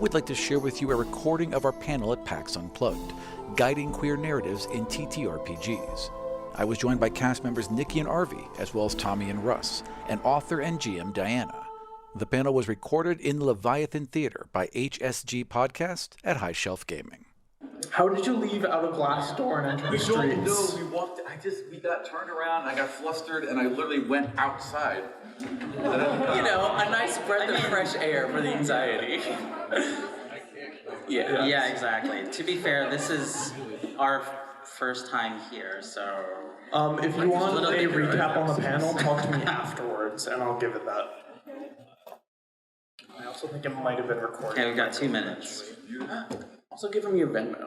We'd like to share with you a recording of our panel at PAX Unplugged, Guiding Queer Narratives in TTRPGs. I was joined by cast members Niky and Arvey, as well as Tommy and Russ, and author and GM Diana. The panel was recorded in the Leviathan Theater by HSG Podcast at High Shelf Gaming. How did you leave out a glass door and enter the streets? We don't know. We walked. We got turned around. I got flustered, and I literally went outside. You know, a nice breath of fresh air for the anxiety. Yeah, exactly. To be fair, this is our first time here, so... if you want a recap on the panel, talk to me afterwards, and I'll give it that. I also think it might have been recorded. Okay, we've got 2 minutes. Also give him your Venmo.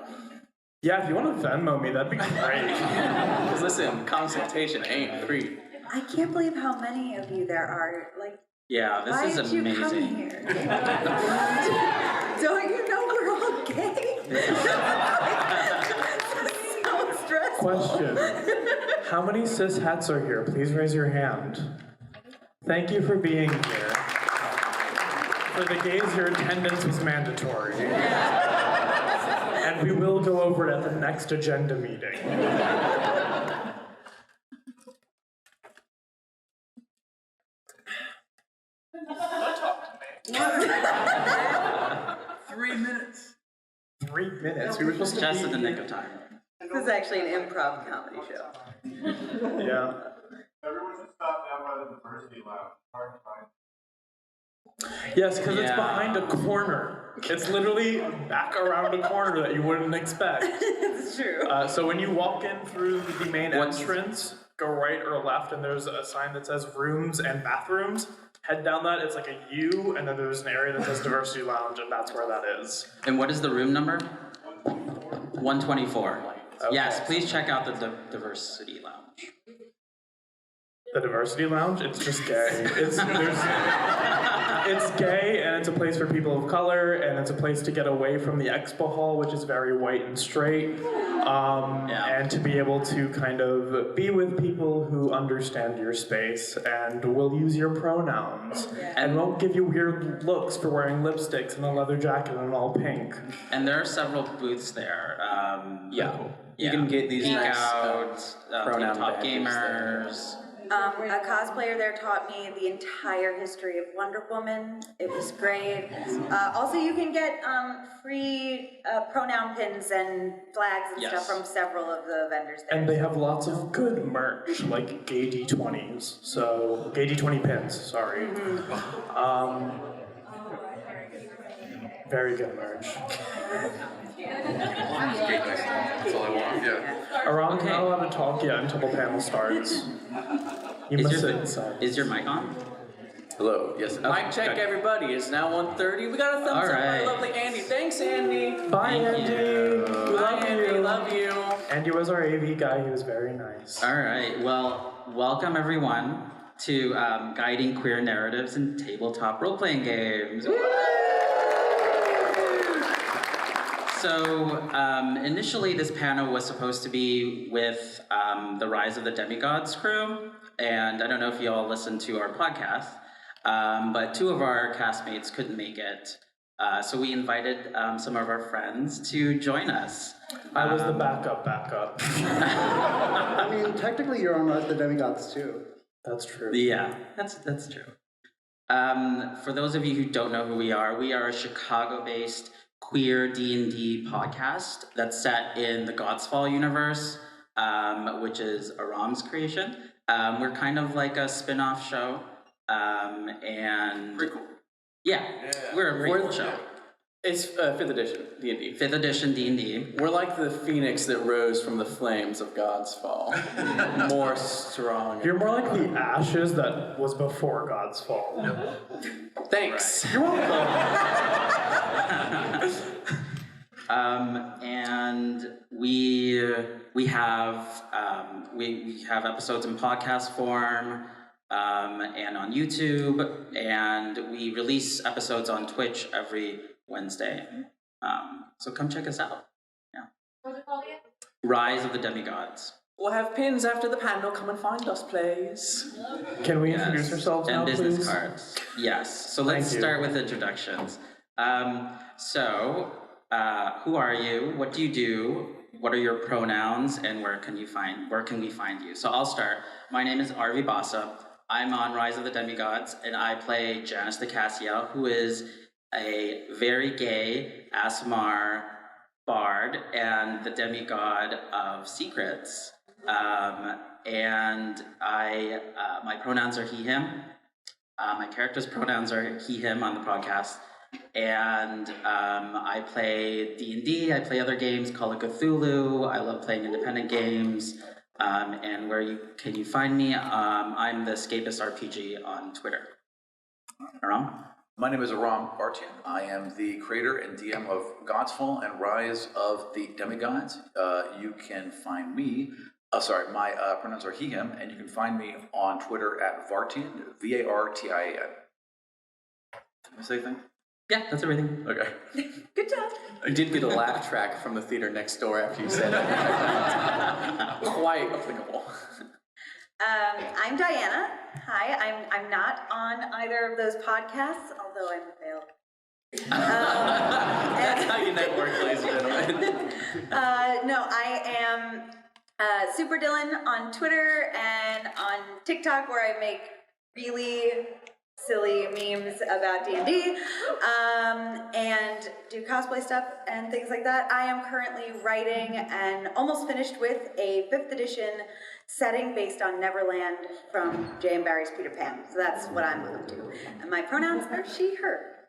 Yeah, if you want to Venmo me, that'd be great. Because listen, consultation ain't free. I can't believe how many of you there are. Like, yeah, this is amazing. Why did you come here? Don't you know we're all gay? So stressful. Question. How many cis hats are here? Please raise your hand. Thank you for being here. For the gays, your attendance was mandatory. And we will go over it at the next agenda meeting. Don't talk to me. 3 minutes. 3 minutes? We were supposed to Just be... in the nick of time. This is actually an improv comedy show. Yeah. Everyone should stop down by the diversity lab. Hard to find. Yes, because it's behind a corner. It's literally back around a corner that you wouldn't expect. It's true. So when you walk in through the main entrance, go right or left, and there's a sign that says rooms and bathrooms. Head down that, it's like a U, and then there's an area that says diversity lounge, and that's where that is. And what is the room number? 124. Okay. Yes, please check out the diversity lounge. The diversity lounge? It's just gay. It's gay, and it's a place for people of color, and it's a place to get away from the expo hall, which is very white and straight, and to be able to kind of be with people who understand your space and will use your pronouns and won't give you weird looks for wearing lipsticks and a leather jacket and all pink. And there are several booths there. You can get these Geek nice Out, pronoun Top badges Gamers. A cosplayer there taught me the entire history of Wonder Woman. It was great. Also, you can get free pronoun pins and flags and stuff from several of the vendors there. And they have lots of good merch, like gay D20s. So, gay D20 pins, sorry. Very good merch. That's all I want. Yeah. Aram, you're not allowed to talk yet until the panel starts. You must sit inside. Is your mic on? Hello. Yes. Mic check, everybody. It's now 1:30. We got a thumbs up by lovely Andy. Thanks, Andy. Bye, Andy. We love you. Love you. Andy was our AV guy. He was very nice. All right. Well, welcome everyone to Guiding Queer Narratives in Tabletop Role-Playing Games. So initially this panel was supposed to be with the Rise of the Demigods crew, and I don't know if you all listened to our podcast, but 2 of our castmates couldn't make it, so we invited some of our friends to join us. I was the backup. I mean, technically you're on Rise of the Demigods too. That's true. Yeah, that's true. For those of you who don't know who we are a Chicago-based queer D&D podcast that's set in the Godsfall universe, which is Aram's creation. We're kind of like a spin-off show, and Pretty cool. Yeah, we're a pretty cool show. It's 5th edition D&D. 5th edition D&D. We're like the phoenix that rose from the flames of God's fall. More strong. You're more like the ashes that was before God's fall. Thanks. You're welcome. And we have episodes in podcast form and on YouTube, and we release episodes on Twitch every Wednesday. So come check us out. Yeah. What's it called again? Rise of the Demigods. We'll have pins after the panel. Come and find us, please. Can we introduce ourselves now, and business please? cards. Yes. So let's start with introductions. So, who are you? What do you do? What are your pronouns? And where can we find you? So I'll start. My name is Arvey Bassa. I'm on Rise of the Demigods, and I play Janice the Cassiel, who is a very gay Asmar bard and the demigod of secrets. And my pronouns are he, him. My character's pronouns are he, him on the podcast. And I play D&D, I play other games, Call of Cthulhu, I love playing independent games. And where can you find me? I'm the Escapist RPG on Twitter. Aram? My name is Aram. I am the creator and DM of Godsfall and Rise of the Demigods. You can find me, my pronouns are he, him, and you can find me on Twitter at Vartian, Vartin. Did I say anything? Yeah, that's everything. Okay. Good job. I did get a laugh track from the theater next door after you said that. Quite applicable. I'm Diana. Hi, I'm not on either of those podcasts, although I'm available. That's how you network, ladies and gentlemen. No, I am Super Dylan on Twitter and on TikTok, where I make really silly memes about D&D, and do cosplay stuff and things like that. I am currently writing and almost finished with a 5th edition setting based on Neverland from J.M. Barrie's Peter Pan. So that's what I'm up to. And my pronouns are she, her.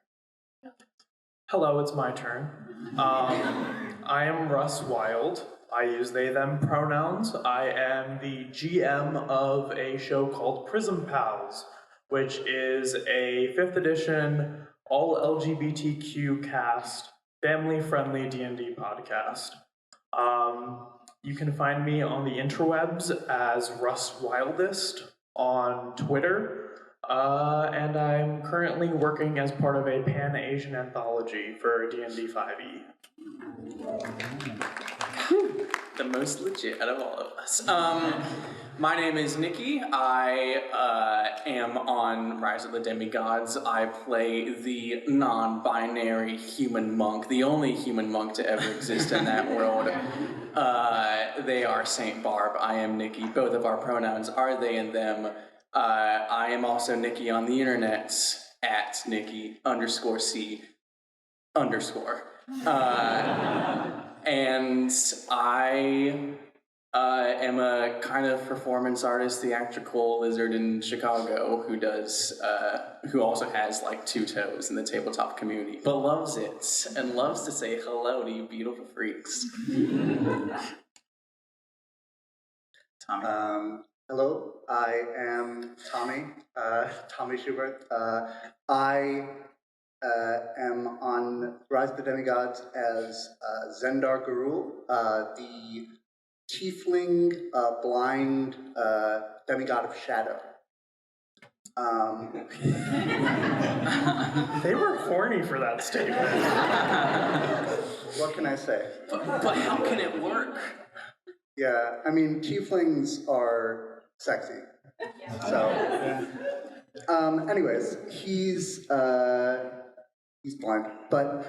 Hello, it's my turn. I am Russ Wild. I use they, them pronouns. I am the GM of a show called Prism Pals, which is a 5th edition, all LGBTQ cast, family-friendly D&D podcast. You can find me on the interwebs as Russ Wildest on Twitter, and I'm currently working as part of a Pan-Asian anthology for D&D 5e. The most legit out of all of us. My name is Niky. I am on Rise of the Demigods. I play the non-binary human monk, the only human monk to ever exist in that world. They are Saint Barb. I am Niky. Both of our pronouns are they and them. I am also Niky on the internet at Niky_C_. And I am a kind of performance artist, theatrical lizard in Chicago who also has like 2 toes in the tabletop community, but loves it and loves to say hello to you beautiful freaks. Tommy. Hello, I am Tommy, Tommy Schubert. I am on Rise of the Demigods as Zendar Garul, the tiefling, blind demigod of shadow. They were horny for that statement. What can I say? But how can it work? Yeah, I mean, tieflings are sexy. So, anyways, he's blind, but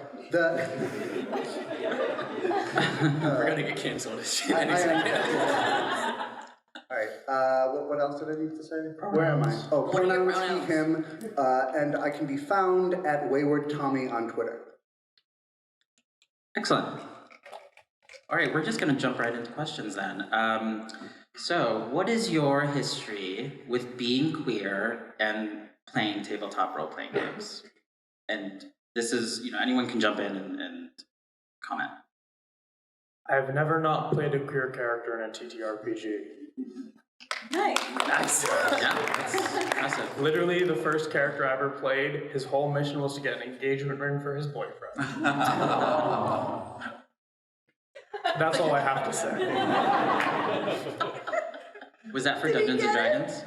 We're gonna get canceled any second. All right, what else did I need to say? Where am I? Oh, pronouns, he, him, and I can be found at Wayward Tommy on Twitter. Excellent. All right, we're just going to jump right into questions then. So, what is your history with being queer and playing tabletop role-playing games? And this is, anyone can jump in and comment. I've never not played a queer character in a TTRPG. Nice. Yeah, that's impressive. Literally, the first character I ever played, his whole mission was to get an engagement ring for his boyfriend. That's all I have to say. Was that for Dungeons and Dragons?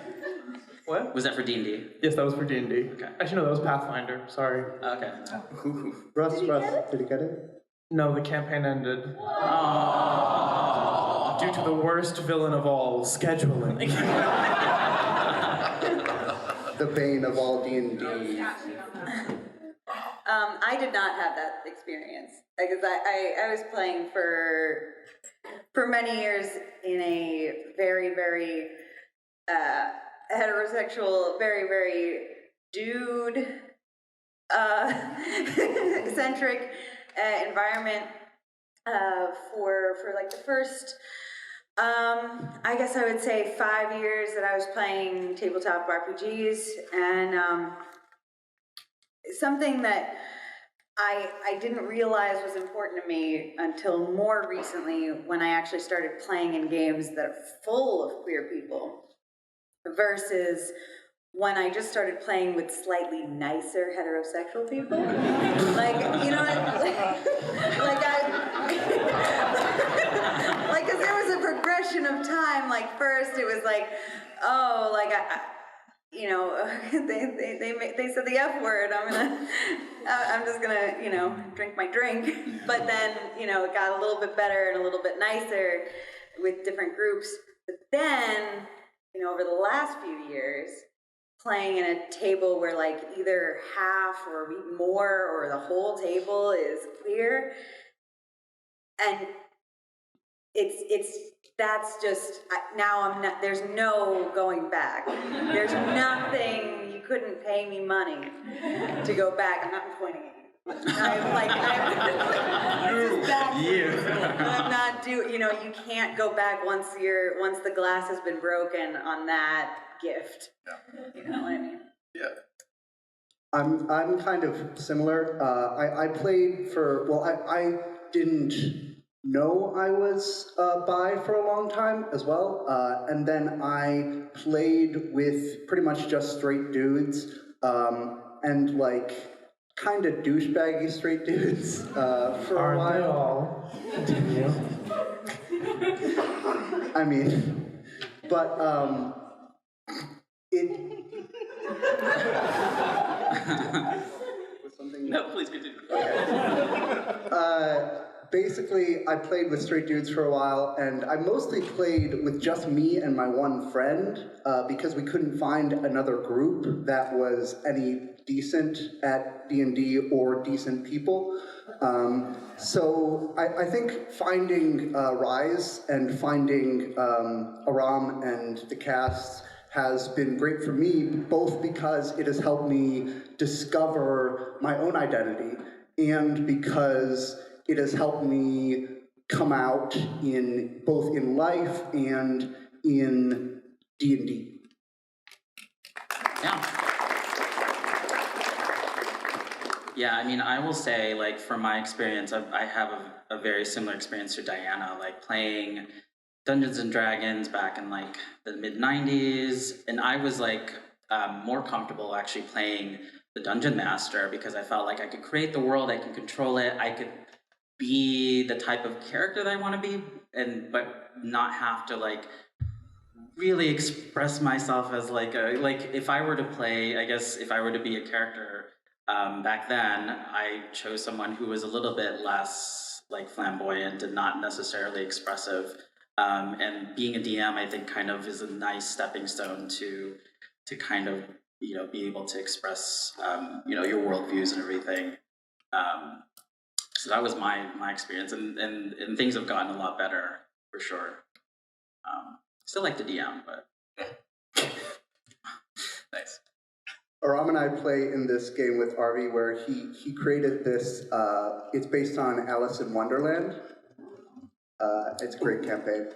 What? Was that for D&D? Yes, that was for D&D. Okay. Actually, no, that was Pathfinder. Sorry. Okay. Russ, did you get it? No, the campaign ended. Due to the worst villain of all, scheduling. The bane of all D&D. I did not have that experience because I was playing for many years in a very, very heterosexual, very, very dude centric environment for like the first I guess I would say 5 years that I was playing tabletop RPGs, and something that I didn't realize was important to me until more recently, when I actually started playing in games that are full of queer people, versus when I just started playing with slightly nicer heterosexual people. Like, you know, like, because there was a progression of time. Like, first it was like, oh, like, you know, they said the F word, I'm just gonna, you know, drink my drink. But then, you know, it got a little bit better and a little bit nicer with different groups. But then, you know, over the last few years, playing in a table where like either half or more or the whole table is queer, and that's just, now I'm not, there's no going back. There's nothing, you couldn't pay me money to go back. I'm not pointing at you. I'm not doing, you know, you can't go back once the glass has been broken on that gift. Yeah. You know what I mean? Yeah. I'm kind of similar. I played for, well, I didn't know I was bi for a long time as well, and then I played with pretty much just straight dudes, and like kind of douchebaggy straight dudes for a while. Continue. I mean, but No, please continue. Basically, I played with straight dudes for a while, and I mostly played with just me and my one friend, because we couldn't find another group that was any decent at D&D or decent people. So I think finding Rise and finding Aram and the cast has been great for me, both because it has helped me discover my own identity, and because it has helped me come out in both in life and in D&D. Yeah. Yeah, I mean, I will say, like, from my experience, I have a very similar experience to Diana, like playing Dungeons and Dragons back in like the mid-90s, and I was like more comfortable actually playing the Dungeon Master because I felt like I could create the world, I can control it, I could be the type of character that I want to be, but not have to like really express myself as like if I were to play, I guess if I were to be a character back then, I chose someone who was a little bit less like flamboyant and not necessarily expressive. And being a DM, I think, kind of is a nice stepping stone to kind of, you know, be able to express, you know, your worldviews and everything. So that was my experience, and things have gotten a lot better for sure. Still like the DM, but nice. Aram and I play in this game with Arvey where he created this. It's based on Alice in Wonderland. It's a great campaign.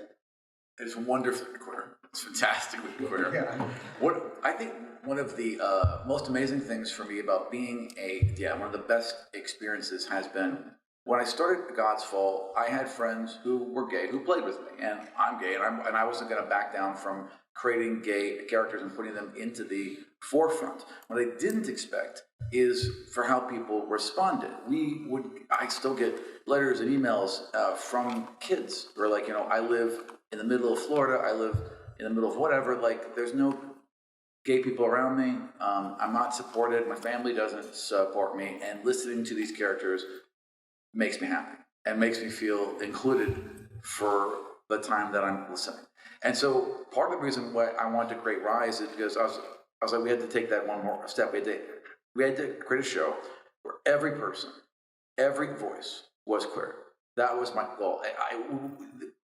It's wonderfully queer. It's fantastically queer. Yeah. What I think one of the most amazing things for me about being one of the best experiences has been when I started God's Fall. I had friends who were gay who played with me, and I'm gay, and I wasn't going to back down from creating gay characters and putting them into the forefront. What I didn't expect is for how people responded. I still get letters and emails from kids who are like, you know, I live in the middle of Florida, I live in the middle of whatever, like there's no gay people around me, I'm not supported, my family doesn't support me, and listening to these characters makes me happy and makes me feel included for the time that I'm listening. And so part of the reason why I wanted to create Rise is because I was like, we had to take that one more step. We had to create a show where every person, every voice was queer. That was my goal.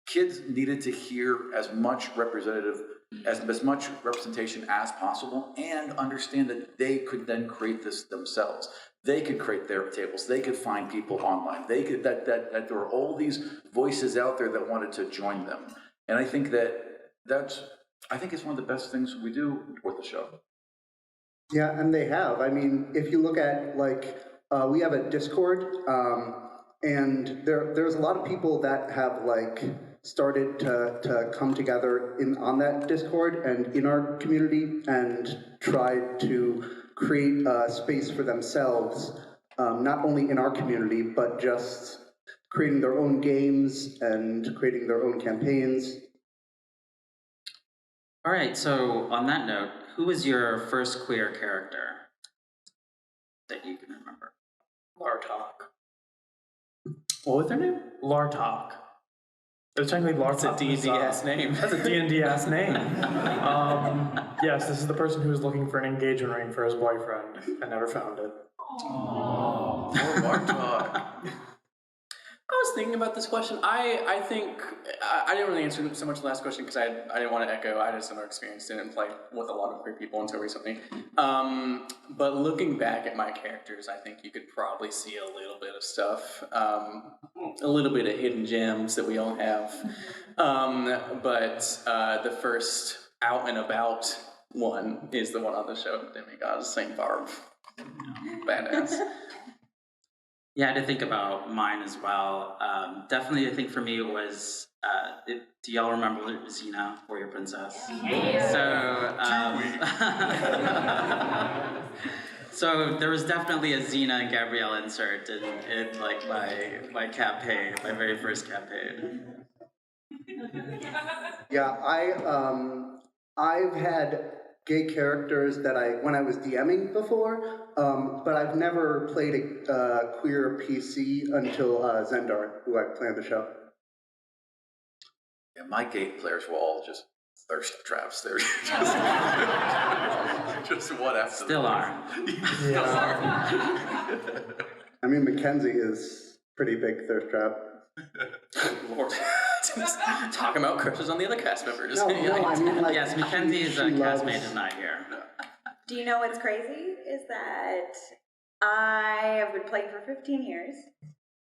Kids needed to hear as much as much representation as possible, and understand that they could then create this themselves. They could create their tables. They could find people online. They could that there were all these voices out there that wanted to join them. And I think I think it's one of the best things we do with the show. Yeah, and they have. I mean, if you look at, we have a Discord, and there's a lot of people that have, started to come together on that Discord and in our community and tried to create a space for themselves, not only in our community, but just creating their own games and creating their own campaigns. All right, so on that note, who was your first queer character that you can remember? Lartok. What was their name? Lartok. It was technically Lartok. That's a D&D-ass name. That's a D&D-ass name. Yes, this is the person who was looking for an engagement ring for his boyfriend and never found it. Oh, poor Lartok. I was thinking about this question. I think I didn't really answer so much the last question because I didn't want to echo. I had a similar experience, didn't play with a lot of queer people until recently. But looking back at my characters, I think you could probably see a little bit of stuff, a little bit of hidden gems that we all have. But the first out and about one is the one on the show, Demigods, St. Barb. Badass. Yeah, I had to think about mine as well. Definitely, I think for me it was, do y'all remember Xena, Warrior Princess? So there was definitely a Xena and Gabrielle insert in my campaign, my very first campaign. Yeah, I've had gay characters that when I was DMing before, but I've never played a queer PC until Zendar, who I planned the show. Yeah, my gay players were all just thirst traps. They're just what after Still are. Yeah. I mean, McKenzie is pretty big thirst trap. Lord. Talking about crushes on the other cast members. No, I mean, yes, McKenzie is a castmate is not here. Do you know what's crazy? Is that I have been playing for 15 years,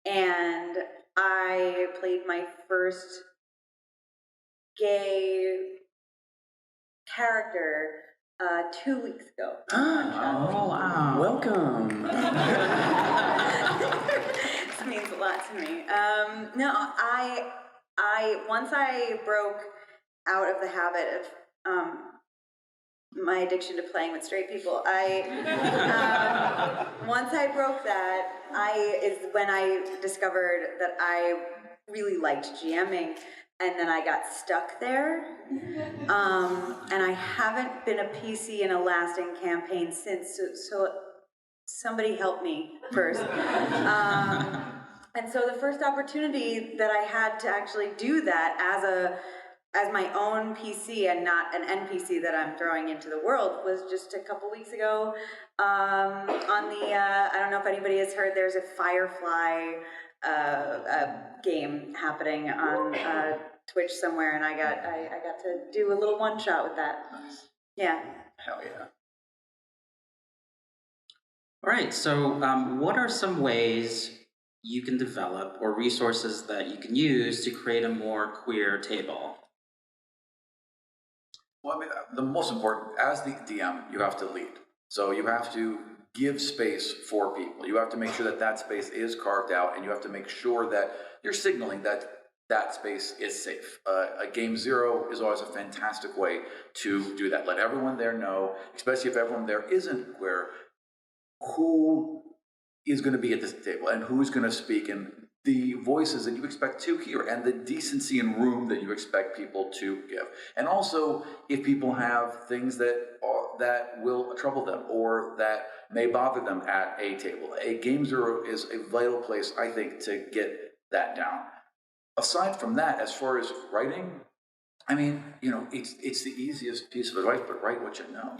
and I played my first gay character 2 weeks ago. Oh, wow. Welcome. This means a lot to me. No, I once I broke out of the habit of my addiction to playing with straight people, once I broke that, is when I discovered that I really liked GMing, and then I got stuck there, and I haven't been a PC in a lasting campaign since, so somebody help me first. And so the first opportunity that I had to actually do that as my own PC and not an NPC that I'm throwing into the world was just a couple weeks ago on the, I don't know if anybody has heard, there's a Firefly game happening on Twitch somewhere, and I got to do a little one-shot with that. Yeah. Hell yeah. All right, so what are some ways you can develop or resources that you can use to create a more queer table? Well, I mean, the most important, as the DM, you have to lead. So you have to give space for people. You have to make sure that that space is carved out, and you have to make sure that you're signaling that that space is safe. A game zero is always a fantastic way to do that. Let everyone there know, especially if everyone there isn't queer, who is going to be at this table and who's going to speak, and the voices that you expect to hear, and the decency in room that you expect people to give. And also, if people have things that will trouble them or that may bother them at a table, a game zero is a vital place, I think, to get that down. Aside from that, as far as writing, I mean, it's the easiest piece of advice, but write what you know.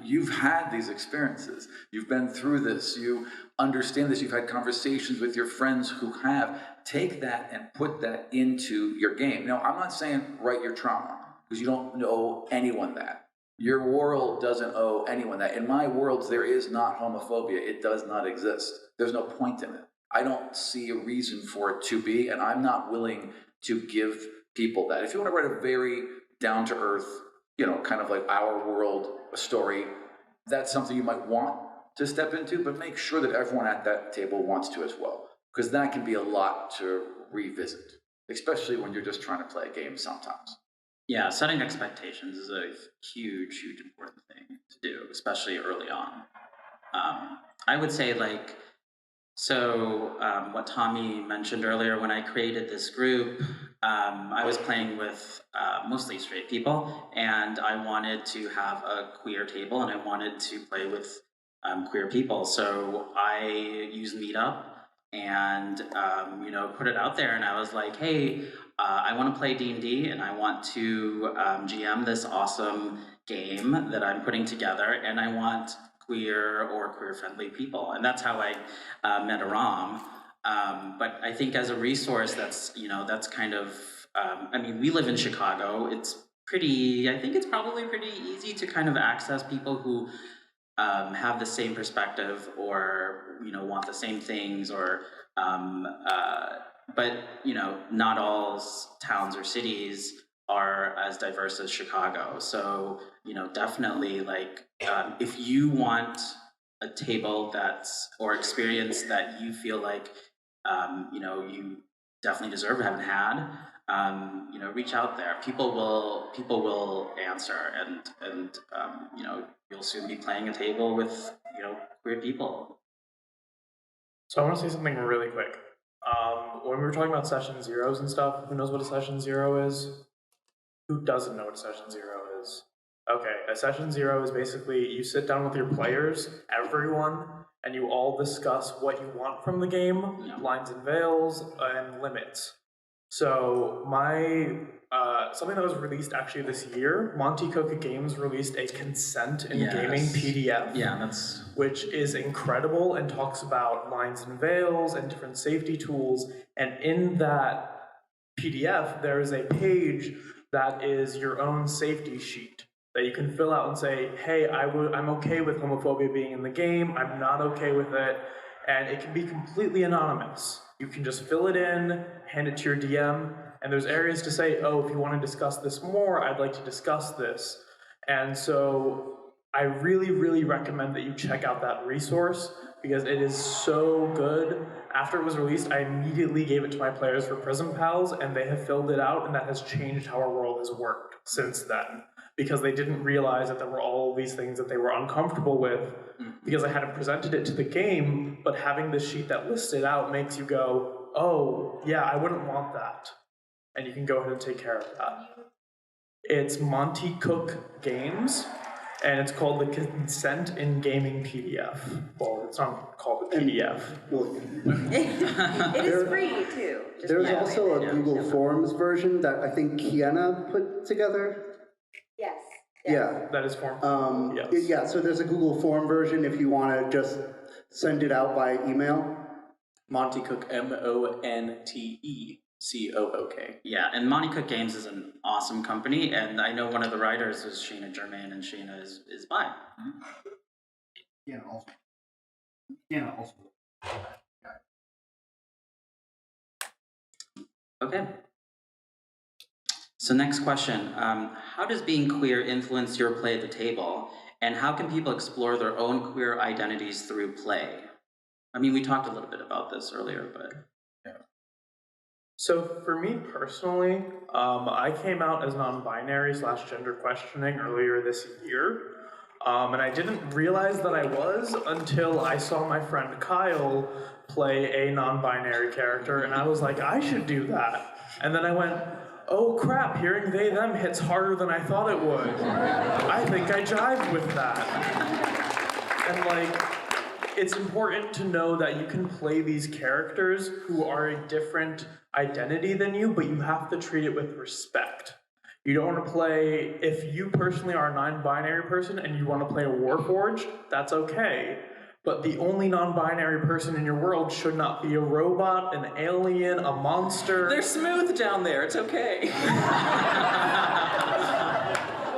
You've had these experiences. You've been through this. You understand this. You've had conversations with your friends who have. Take that and put that into your game. Now, I'm not saying write your trauma, because you don't owe anyone that. Your world doesn't owe anyone that. In my worlds, there is not homophobia. It does not exist. There's no point in it. I don't see a reason for it to be, and I'm not willing to give people that. If you want to write a very down-to-earth, kind of like our world story, that's something you might want to step into, but make sure that everyone at that table wants to as well, because that can be a lot to revisit, especially when you're just trying to play a game sometimes. Yeah, setting expectations is a huge, huge important thing to do, especially early on. I would say what Tommy mentioned earlier, when I created this group, I was playing with mostly straight people, and I wanted to have a queer table, and I wanted to play with queer people. So I used Meetup and put it out there, and I was like, hey, I want to play D&D, and I want to GM this awesome game that I'm putting together, and I want queer or queer-friendly people. And that's how I met Aram. But I think as a resource, that's kind of, we live in Chicago. I think it's probably pretty easy to kind of access people who have the same perspective or, want the same things, or, but, not all towns or cities are as diverse as Chicago. So, definitely if you want a table or experience that you feel like, you definitely deserve, haven't had, reach out there. People will answer, and you'll soon be playing a table with, queer people. So I want to say something really quick. When we were talking about session zeros and stuff, who knows what a session zero is? Who doesn't know what a session zero is? Okay, a session zero is basically you sit down with your players, everyone, and you all discuss what you want from the game, lines and veils, and limits. So something that was released actually this year, Monty Cook Games released a consent in gaming PDF, which is incredible and talks about lines and veils and different safety tools. And in that PDF, there is a page that is your own safety sheet that you can fill out and say, hey, I'm okay with homophobia being in the game, I'm not okay with it, and it can be completely anonymous. You can just fill it in, hand it to your DM, and there's areas to say, oh, if you want to discuss this more, I'd like to discuss this. And so I really, really recommend that you check out that resource, because it is so good. After it was released, I immediately gave it to my players for Prism Pals, and they have filled it out, and that has changed how our world has worked since then. Because they didn't realize that there were all these things that they were uncomfortable with, because I hadn't presented it to the game, but having this sheet that lists it out makes you go, oh, yeah, I wouldn't want that. And you can go ahead and take care of that. It's Monty Cook Games, and it's called the Consent in Gaming PDF. Well, it's not called a PDF. It is free, too. There's also a Google Forms version that I think Kiana put together. Yes. Yeah. That is form. Yes. Yeah, so there's a Google Form version if you want to just send it out by email. Monty Cook, MONTECOOK. Yeah, and Monty Cook Games is an awesome company, and I know one of the writers is Sheena Germain, and Sheena is bi. Yeah, also. Yeah, also. Okay. So next question, how does being queer influence your play at the table, and how can people explore their own queer identities through play? We talked a little bit about this earlier, but... So for me personally, I came out as non-binary / gender questioning earlier this year, and I didn't realize that I was until I saw my friend Kyle play a non-binary character, and I was like, I should do that. And then I went, oh crap, hearing they, them hits harder than I thought it would. I think I jived with that. And it's important to know that you can play these characters who are a different identity than you, but you have to treat it with respect. You don't want to play, if you personally are a non-binary person and you want to play a Warforged, that's okay. But the only non-binary person in your world should not be a robot, an alien, a monster. They're smooth down there, it's okay.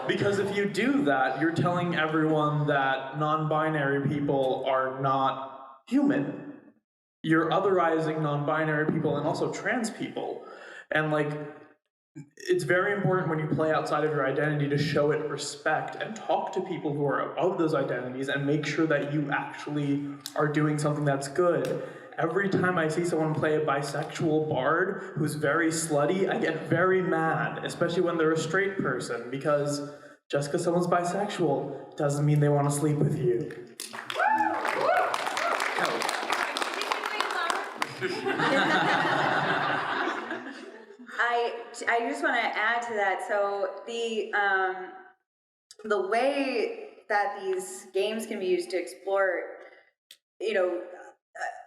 Because if you do that, you're telling everyone that non-binary people are not human. You're otherizing non-binary people and also trans people. And like, it's very important when you play outside of your identity to show it respect and talk to people who are of those identities and make sure that you actually are doing something that's good. Every time I see someone play a bisexual bard who's very slutty, I get very mad, especially when they're a straight person, because just because someone's bisexual doesn't mean they want to sleep with you. I just want to add to that. So the way that these games can be used to explore,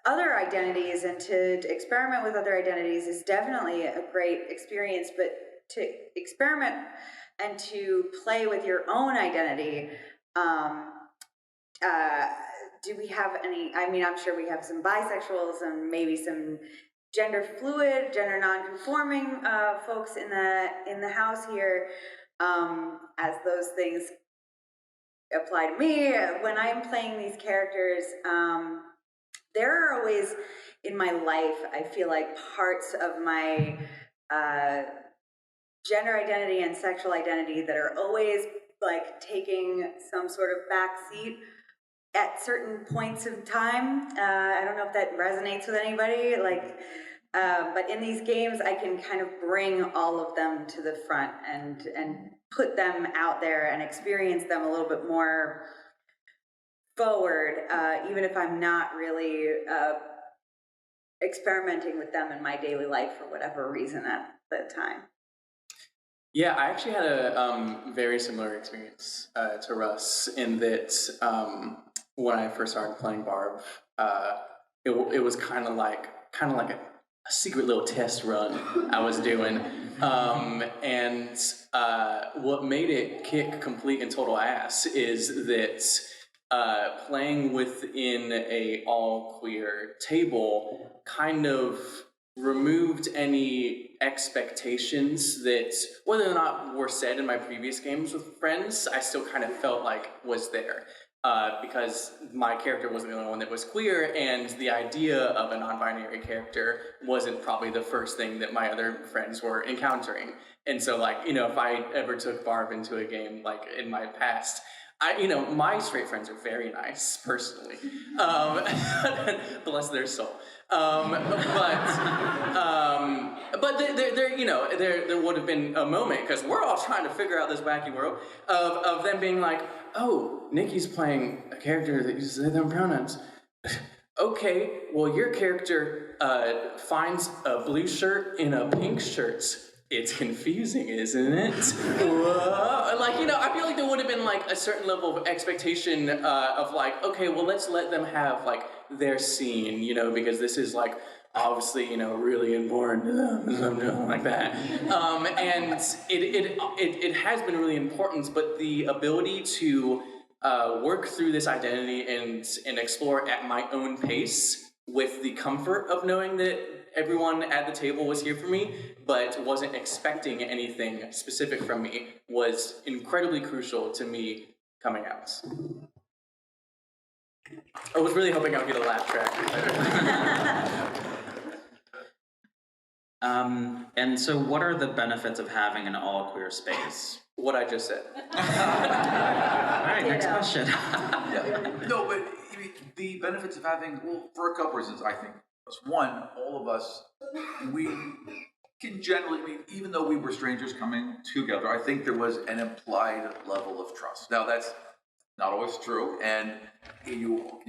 other identities and to experiment with other identities is definitely a great experience. But to experiment and to play with your own identity, do we have any? I mean, I'm sure we have some bisexuals and maybe some gender fluid, gender non-conforming folks in the house here, as those things apply to me. When I'm playing these characters, there are always in my life, I feel like parts of my gender identity and sexual identity that are always like taking some sort of backseat at certain points of time. I don't know if that resonates with anybody, but in these games I can kind of bring all of them to the front and put them out there and experience them a little bit more forward, even if I'm not really experimenting with them in my daily life for whatever reason at the time. Yeah, I actually had a very similar experience to Russ in that when I first started playing Barb, it was kind of like a secret little test run I was doing, and what made it kick complete and total ass is that playing within a all queer table kind of removed any expectations that, whether or not were said in my previous games with friends, I still kind of felt like was there. Because my character wasn't the only one that was queer, and the idea of a non-binary character wasn't probably the first thing that my other friends were encountering. And so, if I ever took Barb into a game, in my past, my straight friends are very nice, personally. Bless their soul. But there would have been a moment, because we're all trying to figure out this wacky world, of them being like, oh, Niky's playing a character that uses they, them pronouns. Okay, well, your character finds a blue shirt in a pink shirt. It's confusing, isn't it? I feel like there would have been a certain level of expectation of okay, well, let's let them have their scene, because this is obviously, really important to them, something like that. And it has been really important, but the ability to work through this identity and explore at my own pace with the comfort of knowing that everyone at the table was here for me, but wasn't expecting anything specific from me, was incredibly crucial to me coming out. I was really hoping I would get a laugh track. And so what are the benefits of having an all-queer space? What I just said. All right, next question. Yeah. No, but the benefits of having, for a couple reasons, I think. One, all of us, we can generally, even though we were strangers coming together, I think there was an implied level of trust. Now, that's not always true, and you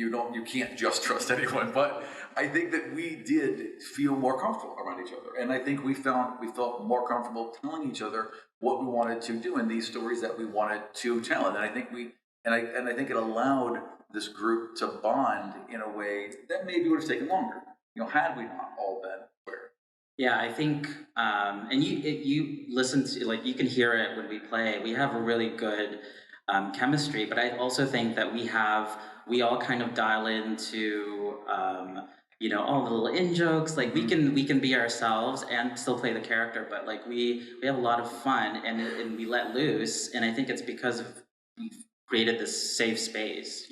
can't just trust anyone, but I think that we did feel more comfortable around each other, and I think we felt more comfortable telling each other what we wanted to do and these stories that we wanted to tell, and I think I think it allowed this group to bond in a way that maybe would have taken longer, had we not all been queer. Yeah, I think, and you listen to, like, you can hear it when we play. We have a really good chemistry, but I also think that we all kind of dial into, all the little in-jokes. Like, we can be ourselves and still play the character, but like we have a lot of fun and we let loose. And I think it's because we've created this safe space,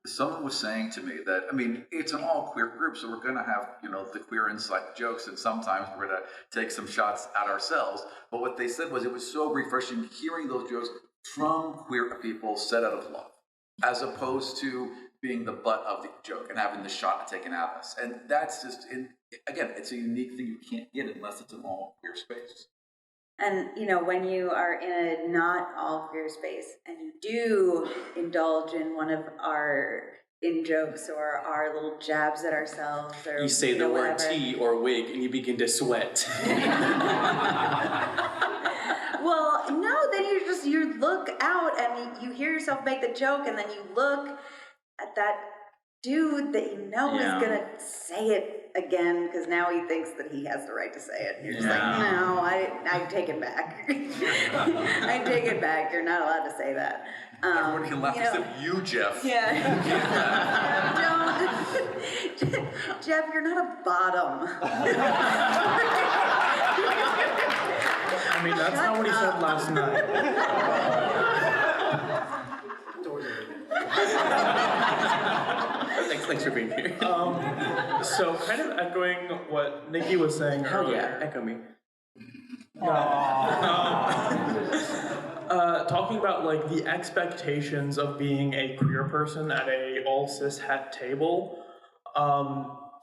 Someone was saying to me that, it's an all queer group, so we're going to have, the queer inside jokes, and sometimes we're going to take some shots at ourselves. But what they said was it was so refreshing hearing those jokes from queer people said out of love, as opposed to being the butt of the joke and having the shot taken at us. And that's just, again, it's a unique thing you can't get unless it's an all queer space. And, when you are in a not all queer space and you do indulge in one of our in-jokes or our little jabs at ourselves or you say the word whatever. tea or wig and you begin to sweat. Well, no, then you look out and you hear yourself make the joke and then you look at that dude that is gonna say it again because now he thinks that he has the right to say it. You're just like, no, I take it back. I take it back. You're not allowed to say that. Everyone can laugh except you, Jeff. Yeah. Don't. Jeff, you're not a bottom. That's not what he said last night. Thanks for being here. So kind of echoing what Niky was saying earlier. Echo me. Talking about like the expectations of being a queer person at a all cis het table.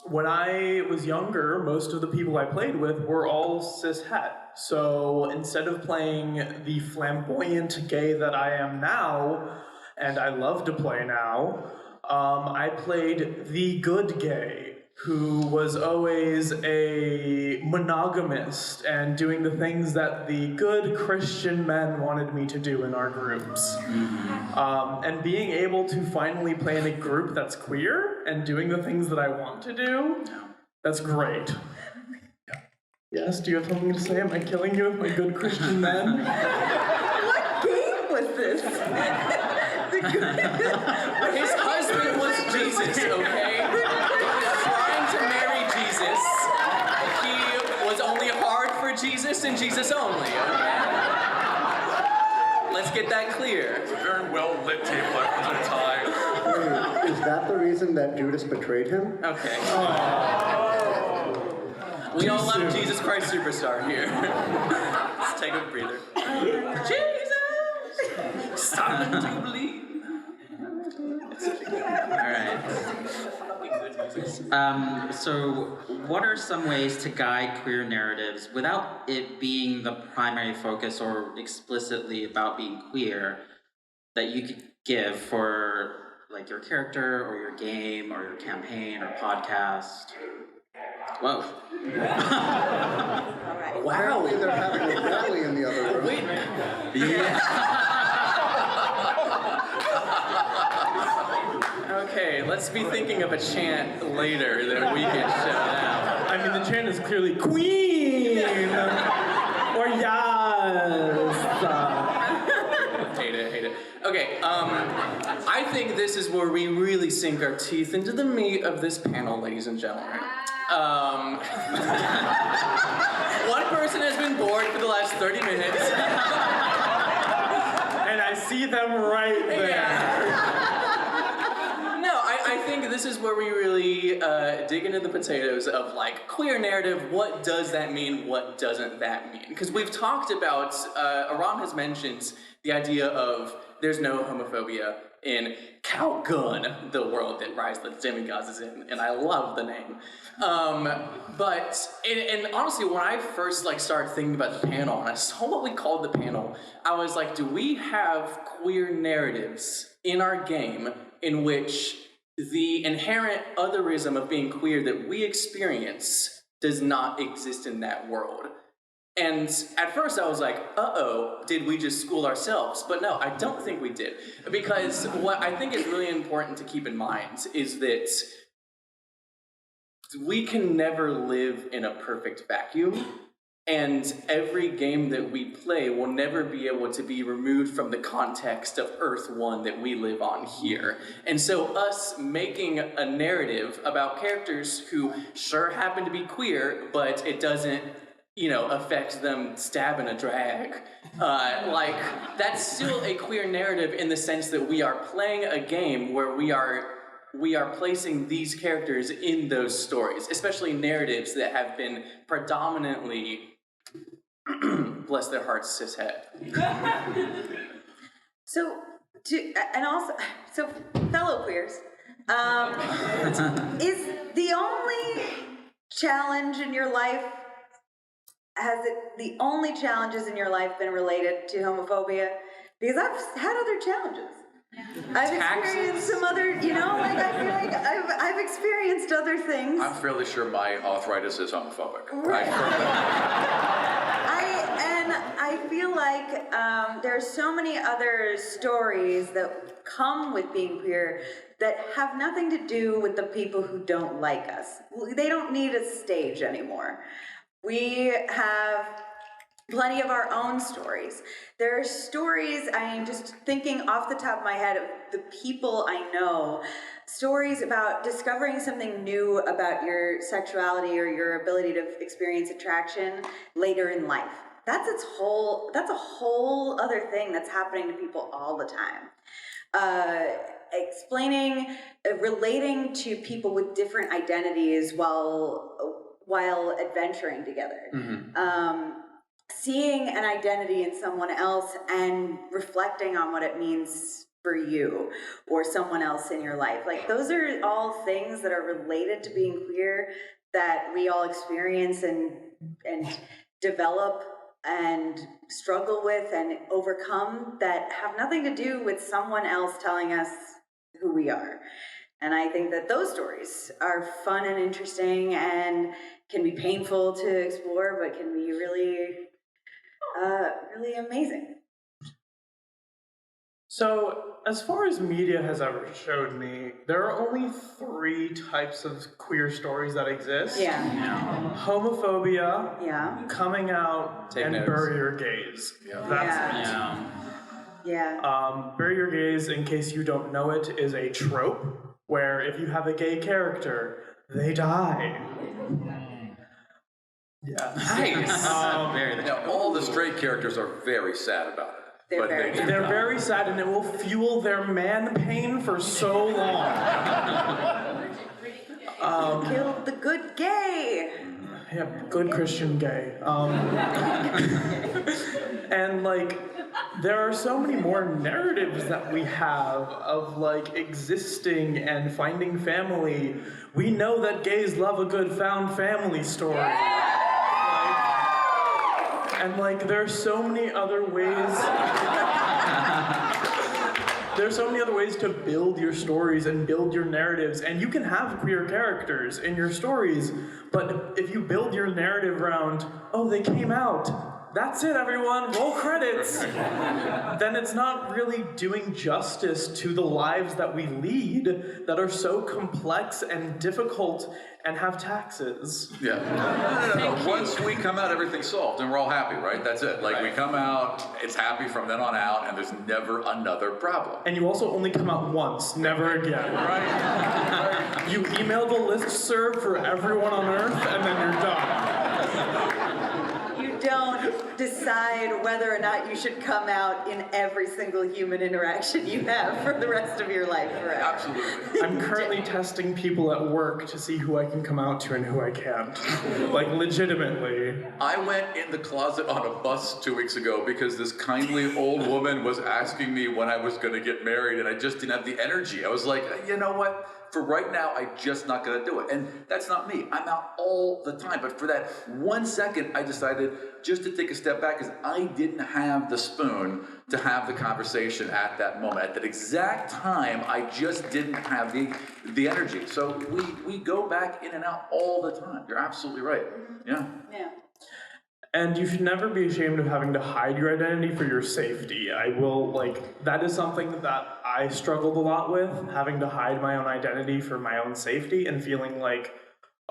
When I was younger, most of the people I played with were all cis het. So instead of playing the flamboyant gay that I am now, and I love to play now, I played the good gay, who was always a monogamist and doing the things that the good Christian men wanted me to do in our groups. And being able to finally play in a group that's queer and doing the things that I want to do, that's great. Yes, do you have something to say? Am I killing you with my good Christian men? What game was this? His husband was Jesus, okay? He was trying to marry Jesus. He was only hard for Jesus and Jesus only, okay? Let's get that clear. It's a very well lit table at the time. Wait, is that the reason that Judas betrayed him? Okay. We all love Jesus Christ Superstar here. Let's take a breather. Jesus! Starting to believe. Alright. So what are some ways to guide queer narratives without it being the primary focus or explicitly about being queer that you could give for like your character or your game or your campaign or podcast? Whoa. All right. Wow. They're having a rally in the other room. Wait. Okay, let's be thinking of a chant later that we can shout out. The chant is clearly Queen! Or yes! Hate it. Okay, I think this is where we really sink our teeth into the meat of this panel, ladies and gentlemen. One person has been bored for the last 30 minutes. And I see them right there. Yeah. No, I think this is where we really dig into the potatoes of like queer narrative. What does that mean? What doesn't that mean? Because we've talked about, Aram has mentioned the idea of there's no homophobia in Calgon, the world that Rise of the Demigods is in, and I love the name. But honestly, when I first started thinking about the panel, and I saw what we called the panel, I was like, do we have queer narratives in our game in which the inherent otherism of being queer that we experience does not exist in that world? And at first I was like, uh-oh, did we just school ourselves? But no, I don't think we did. Because what I think is really important to keep in mind is that we can never live in a perfect vacuum. And every game that we play will never be able to be removed from the context of Earth 1 that we live on here. And so us making a narrative about characters who sure happen to be queer, but it doesn't, affect them stabbing a drag. That's still a queer narrative in the sense that we are playing a game where we are placing these characters in those stories, especially narratives that have been predominantly, bless their hearts, cishet. So fellow queers, is the only challenge in your life, the only challenges in your life been related to homophobia? Because I've had other challenges. I've experienced some other, I feel like I've experienced other things. I'm fairly sure my arthritis is homophobic. Right. I feel like there are so many other stories that come with being queer that have nothing to do with the people who don't like us. They don't need a stage anymore. We have plenty of our own stories. There are stories, just thinking off the top of my head of the people I know, stories about discovering something new about your sexuality or your ability to experience attraction later in life. That's a whole other thing that's happening to people all the time. Relating to people with different identities while adventuring together. Mm-hmm. Seeing an identity in someone else and reflecting on what it means for you or someone else in your life. Those are all things that are related to being queer that we all experience and develop and struggle with and overcome that have nothing to do with someone else telling us who we are. And I think that those stories are fun and interesting and can be painful to explore, but can be really amazing. So, as far as media has ever showed me, there are only 3 types of queer stories that exist. Yeah. Homophobia, Yeah. coming out, and notes. bury your gays. Yeah. That's it. Yeah. Bury your gays, in case you don't know it, is a trope where if you have a gay character, they die. Yeah. Nice. Now, all the straight characters are very sad about it. They're very sad, and it will fuel their man pain for so long. Killed the good gay. Yeah, good Christian gay. And there are so many more narratives that we have of existing and finding family. We know that gays love a good found family story. And there's so many other ways. There's so many other ways to build your stories and build your narratives, and you can have queer characters in your stories, but if you build your narrative around, oh, they came out, that's it, everyone, roll credits, then it's not really doing justice to the lives that we lead that are so complex and difficult and have taxes. Yeah. No. Once we come out, everything's solved, and we're all happy, right? That's it. We come out, it's happy from then on out, and there's never another problem. And you also only come out once, never again, right? You email the listserv for everyone on Earth, and then you're done. You don't decide whether or not you should come out in every single human interaction you have for the rest of your life forever. Absolutely. I'm currently testing people at work to see who I can come out to and who I can't. Legitimately. I went in the closet on a bus 2 weeks ago because this kindly old woman was asking me when I was going to get married, and I just didn't have the energy. I was like, you know what? For right now, I'm just not going to do it. And that's not me. I'm out all the time. But for that 1 second, I decided just to take a step back because I didn't have the spoon to have the conversation at that moment. At that exact time, I just didn't have the energy. So we go back in and out all the time. You're absolutely right. Yeah. Yeah. And you should never be ashamed of having to hide your identity for your safety. That is something that I struggled a lot with, having to hide my own identity for my own safety and feeling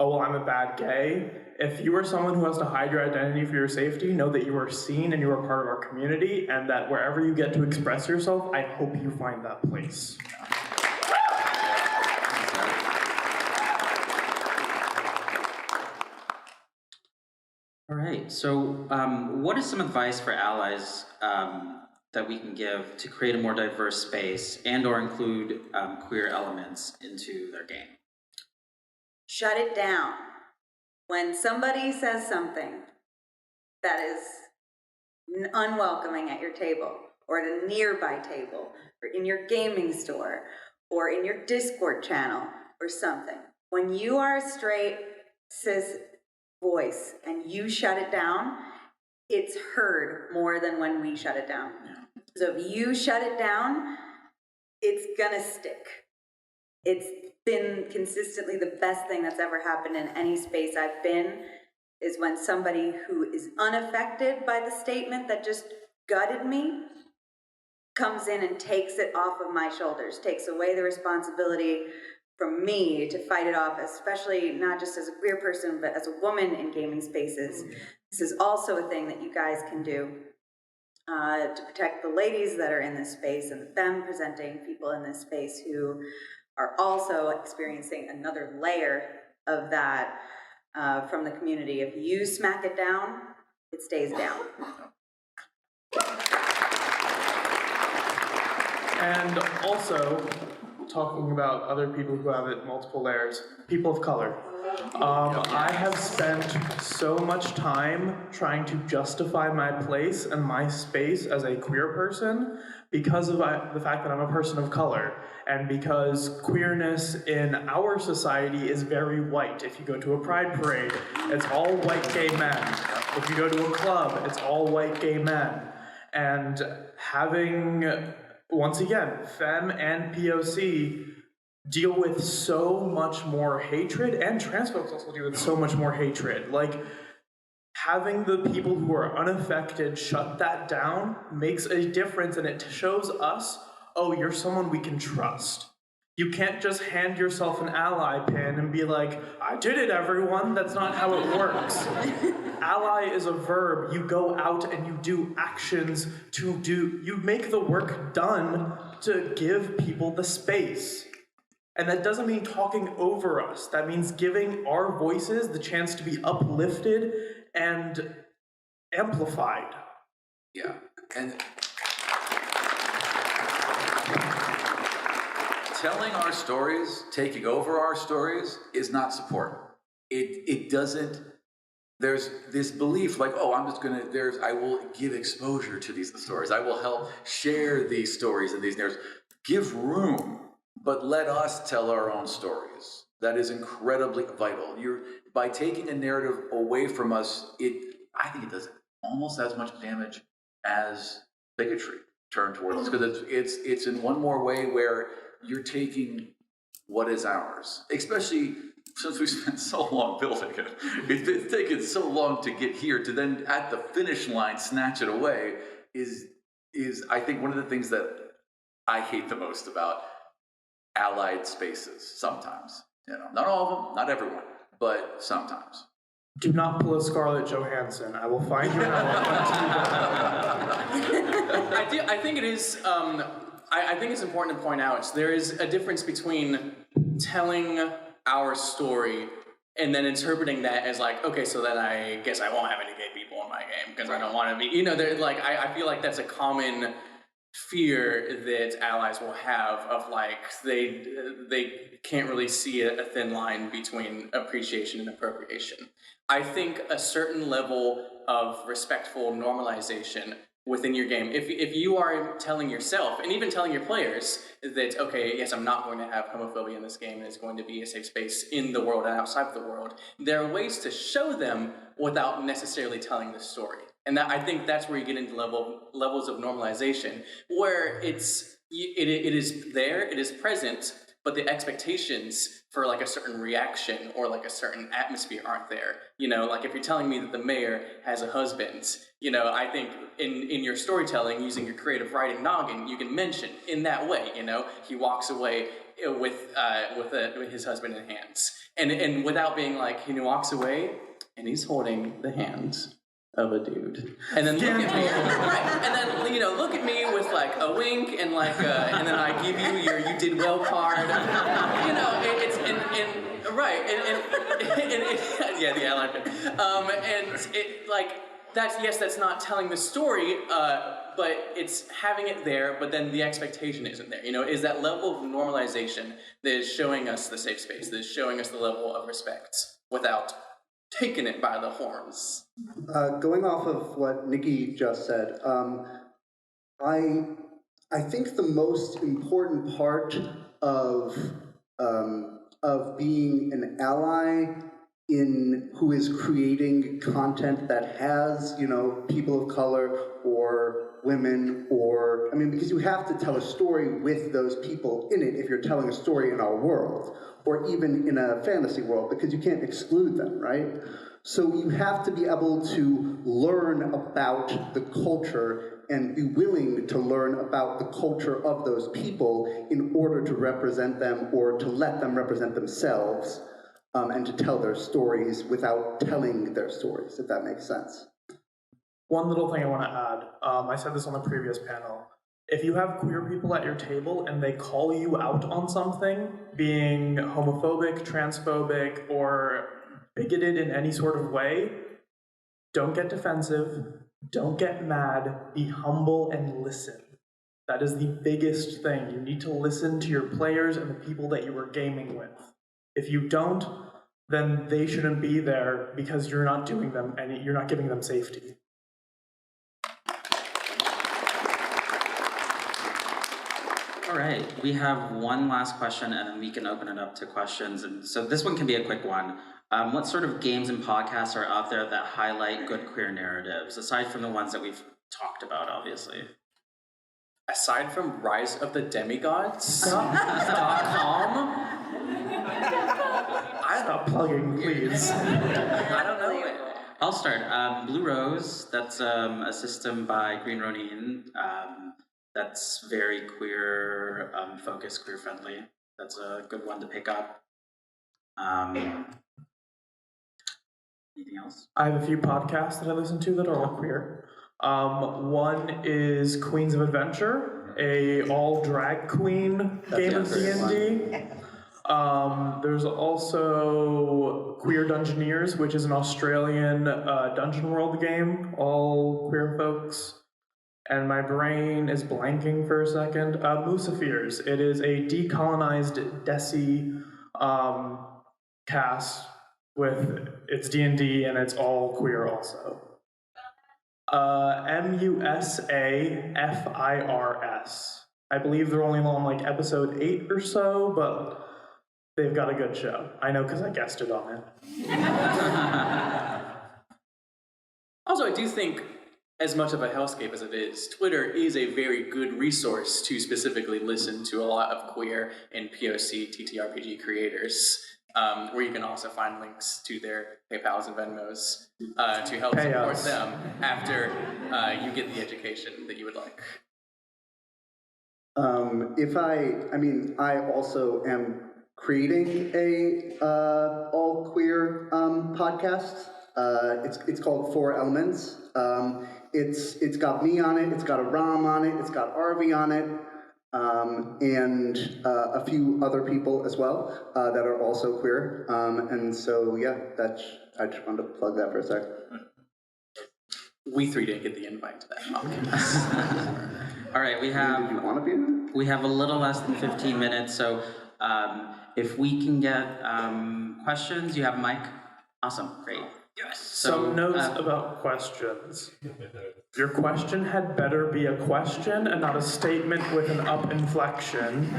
oh, well, I'm a bad gay. If you are someone who has to hide your identity for your safety, know that you are seen and you are part of our community, and that wherever you get to express yourself, I hope you find that place. All right, so what is some advice for allies that we can give to create a more diverse space and or include queer elements into their game? Shut it down. When somebody says something that is unwelcoming at your table, or at a nearby table, or in your gaming store, or in your Discord channel, or something, when you are a straight cis voice and you shut it down, it's heard more than when we shut it down. So if you shut it down, it's gonna stick. It's been consistently the best thing that's ever happened in any space I've been, is when somebody who is unaffected by the statement that just gutted me comes in and takes it off of my shoulders, takes away the responsibility from me to fight it off, especially not just as a queer person, but as a woman in gaming spaces. This is also a thing that you guys can do to protect the ladies that are in this space and the femme presenting people in this space who are also experiencing another layer of that from the community. If you smack it down, it stays down. And also, talking about other people who have it multiple layers, people of color. I have spent so much time trying to justify my place and my space as a queer person because of the fact that I'm a person of color, and because queerness in our society is very white. If you go to a pride parade, it's all white gay men. If you go to a club, it's all white gay men. And having, once again, femme and POC deal with so much more hatred, and trans folks also deal with so much more hatred. Like, having the people who are unaffected shut that down makes a difference, and it shows us, oh, you're someone we can trust. You can't just hand yourself an ally pin and be like, I did it, everyone. That's not how it works. Ally is a verb. You go out and you do actions you make the work done to give people the space. And that doesn't mean talking over us. That means giving our voices the chance to be uplifted and amplified. Yeah, and telling our stories, taking over our stories, is not support. It doesn't, there's this belief like, oh, I will give exposure to these stories. I will help share these stories and these narratives. Give room, but let us tell our own stories. That is incredibly vital. By taking a narrative away from us, I think it does almost as much damage as bigotry turned towards us, because it's in one more way where you're taking what is ours, especially since we spent so long building it. It's taken so long to get here, to then at the finish line snatch it away is I think one of the things that I hate the most about allied spaces sometimes. Not all of them, not everyone, but sometimes. Do not pull a Scarlett Johansson. I will find you and I will hunt you down. I think it is. I think it's important to point out there is a difference between telling our story and then interpreting that as like, okay, so then I guess I won't have any gay people in my game because I don't want to be. I feel like that's a common fear that allies will have of like they can't really see a thin line between appreciation and appropriation. I think a certain level of respectful normalization within your game, if you are telling yourself and even telling your players that, okay, yes, I'm not going to have homophobia in this game and it's going to be a safe space in the world and outside of the world, there are ways to show them without necessarily telling the story. And I think that's where you get into levels of normalization, where it is there, it is present, but the expectations for like a certain reaction or like a certain atmosphere aren't there. Like if you're telling me that the mayor has a husband, I think in your storytelling, using your creative writing noggin, you can mention in that way, he walks away with his husband in hands, and without being like, he walks away and he's holding the hand of a dude, and then look at me, right, and then look at me with like a wink and like and then I give you your "you did well" card. It's right, and yeah, I like it. And it like that's not telling the story, but it's having it there. But then the expectation isn't there. Is that level of normalization that is showing us the safe space, that is showing us the level of respect without taking it by the horns. Going off of what Niky just said, I think the most important part of being an ally who is creating content that has, people of color or women because you have to tell a story with those people in it if you're telling a story in our world, or even in a fantasy world, because you can't exclude them, right? So you have to be able to learn about the culture and be willing to learn about the culture of those people in order to represent them or to let them represent themselves, and to tell their stories without telling their stories, if that makes sense. One little thing I want to add, I said this on the previous panel. If you have queer people at your table and they call you out on something, being homophobic, transphobic, or bigoted in any sort of way, don't get defensive, don't get mad, be humble and listen. That is the biggest thing. You need to listen to your players and the people that you are gaming with. If you don't, then they shouldn't be there because you're not doing them and you're not giving them safety. All right, we have one last question and then we can open it up to questions. And so this one can be a quick one. What sort of games and podcasts are out there that highlight good queer narratives, aside from the ones that we've talked about, obviously? Aside from Rise of the Demigods? .com? Stop plugging, please. I don't know. I'll start. Blue Rose, that's a system by Green Ronin. That's very queer focused, queer friendly. That's a good one to pick up. Anything else? I have a few podcasts that I listen to that are all queer. One is Queens of Adventure, a all drag queen game of D&D. There's also Queer Dungeoneers, which is an Australian Dungeon World game, all queer folks. And my brain is blanking for a second. Musafears. It is a decolonized Desi cast with it's D&D and it's all queer also. MUSAFIRS. I believe they're only on like episode 8 or so, but they've got a good show. I know because I guested on it. Also, I do think, as much of a hellscape as it is, Twitter is a very good resource to specifically listen to a lot of queer and POC TTRPG creators, where you can also find links to their PayPals and Venmos to help support them after you get the education that you would like. I also am creating a all queer podcast. It's called 4 Elements. It's got me on it, it's got Aram on it, it's got Arvey on it, and a few other people as well that are also queer. And so, yeah, I just wanted to plug that for a sec. We 3 didn't get the invite to that podcast. All right, Did you want to be in it? we have a little less than 15 minutes, so if we can get questions, you have a mic? Awesome, great. Yes. Some notes about questions. Your question had better be a question and not a statement with an up inflection.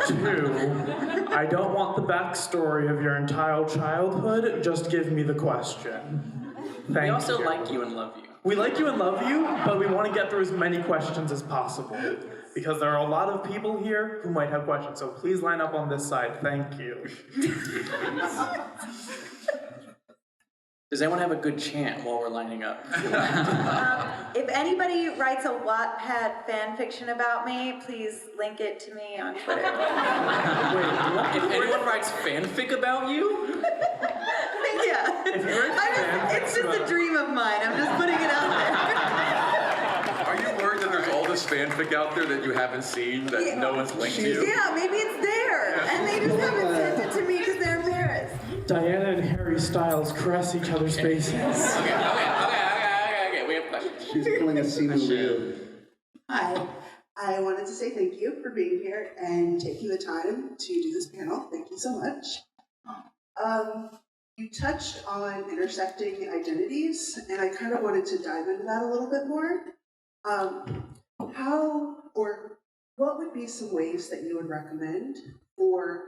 2, I don't want the backstory of your entire childhood, just give me the question. Thank We also you. like you and love you. We like you and love you, but we want to get through as many questions as possible. Because there are a lot of people here who might have questions, so please line up on this side. Thank you. Does anyone have a good chant while we're lining up? If anybody writes a Wattpad fan fiction about me, please link it to me on Twitter. If anyone writes fanfic about you? Yeah. It's just a dream of mine. I'm just putting it out there. Are you worried that there's all this fanfic out there that you haven't seen, that no one's linked to you? Yeah, maybe it's there. And they just haven't sent it to me because they're embarrassed. Diana and Harry Styles caress each other's faces. Okay. We have questions. She's pulling a scene in Leo. Hi. I wanted to say thank you for being here and taking the time to do this panel. Thank you so much. You touched on intersecting identities, and I kind of wanted to dive into that a little bit more. What would be some ways that you would recommend for